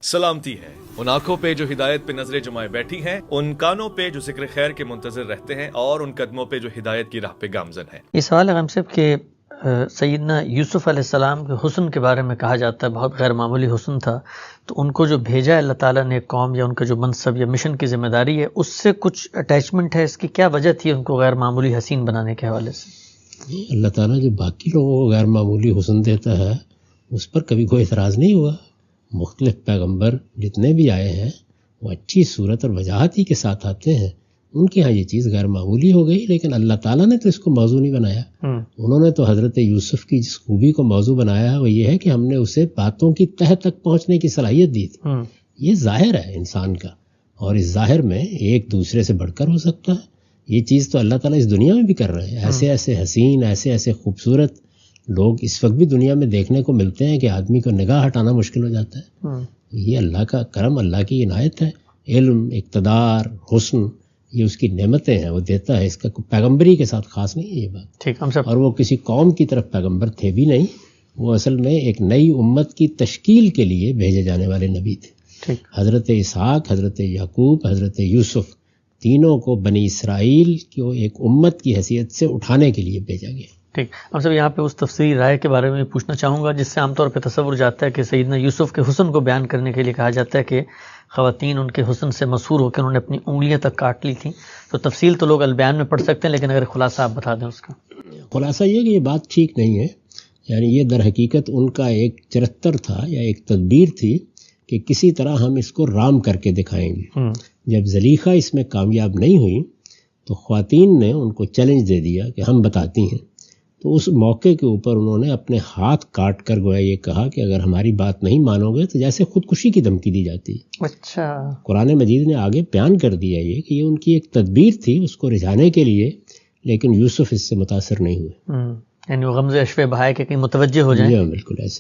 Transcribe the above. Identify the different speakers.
Speaker 1: سلامتی ہے ان آنکھوں پہ جو ہدایت پہ نظریں جمائے بیٹھی ہیں، ان کانوں پہ جو ذکر خیر کے منتظر رہتے ہیں، اور ان قدموں پہ جو ہدایت کی راہ پہ گامزن ہیں۔
Speaker 2: یہ سوال ہے غم صاحب کہ سیدنا یوسف علیہ السلام کے حسن کے بارے میں کہا جاتا ہے بہت غیر معمولی حسن تھا، تو ان کو جو بھیجا ہے اللہ تعالیٰ نے ایک قوم یا ان کا جو منصب یا مشن کی ذمہ داری ہے، اس سے کچھ اٹیچمنٹ ہے، اس کی کیا وجہ تھی ان کو غیر معمولی حسین بنانے کے حوالے سے؟
Speaker 3: اللہ تعالیٰ جو باقی لوگوں کو غیر معمولی حسن دیتا ہے اس پر کبھی کوئی اعتراض نہیں ہوا۔ مختلف پیغمبر جتنے بھی آئے ہیں وہ اچھی صورت اور وجاہت ہی کے ساتھ آتے ہیں، ان کے ہاں یہ چیز غیر معمولی ہو گئی، لیکن اللہ تعالیٰ نے تو اس کو موضوع نہیں بنایا۔ انہوں نے تو حضرت یوسف کی جس خوبی کو موضوع بنایا ہے وہ یہ ہے کہ ہم نے اسے باتوں کی تہ تک پہنچنے کی صلاحیت دی تھی۔ یہ ظاہر ہے انسان کا، اور اس ظاہر میں ایک دوسرے سے بڑھ کر ہو سکتا ہے۔ یہ چیز تو اللہ تعالیٰ اس دنیا میں بھی کر رہے ہیں، ایسے ایسے حسین، ایسے ایسے خوبصورت لوگ اس وقت بھی دنیا میں دیکھنے کو ملتے ہیں کہ آدمی کو نگاہ ہٹانا مشکل ہو جاتا ہے۔ یہ اللہ کا کرم، اللہ کی عنایت ہے۔ علم، اقتدار، حسن، یہ اس کی نعمتیں ہیں، وہ دیتا ہے، اس کا پیغمبری کے ساتھ خاص نہیں ہے یہ بات۔
Speaker 2: ٹھیک، ہم سب
Speaker 3: اور وہ کسی قوم کی طرف پیغمبر تھے بھی نہیں، وہ اصل میں ایک نئی امت کی تشکیل کے لیے بھیجے جانے والے نبی تھے۔
Speaker 2: ٹھیک،
Speaker 3: حضرت اسحاق، حضرت یعقوب، حضرت یوسف، تینوں کو بنی اسرائیل کو ایک امت کی حیثیت سے اٹھانے کے لیے بھیجا گیا۔
Speaker 2: ٹھیک، ہم سب یہاں پہ اس تفصیلی رائے کے بارے میں پوچھنا چاہوں گا جس سے عام طور پہ تصور جاتا ہے کہ سیدنا یوسف کے حسن کو بیان کرنے کے لیے کہا جاتا ہے کہ خواتین ان کے حسن سے مسحور ہو کے انہوں نے اپنی انگلیاں تک کاٹ لی تھیں۔ تو تفصیل تو لوگ البیان میں پڑھ سکتے ہیں، لیکن اگر خلاصہ آپ بتا دیں اس کا۔
Speaker 3: خلاصہ یہ کہ یہ بات ٹھیک نہیں ہے، یعنی یہ در حقیقت ان کا ایک چرتر تھا یا ایک تدبیر تھی کہ کسی طرح ہم اس کو رام کر کے دکھائیں گے۔ جب زلیخا اس میں کامیاب نہیں ہوئی تو خواتین نے ان کو چیلنج دے دیا کہ ہم بتاتی ہیں، تو اس موقع کے اوپر انہوں نے اپنے ہاتھ کاٹ کر گویا یہ کہا کہ اگر ہماری بات نہیں مانو گے تو جیسے خودکشی کی دھمکی دی جاتی ہے۔
Speaker 2: اچھا،
Speaker 3: قرآن مجید نے آگے بیان کر دیا یہ کہ یہ ان کی ایک تدبیر تھی اس کو رجھانے کے لیے، لیکن یوسف اس سے متاثر نہیں ہوئے۔
Speaker 2: یعنی وہ غمزے اشوے بہائے کہ کہیں متوجہ ہو جائیں۔
Speaker 3: جی بالکل ایسے۔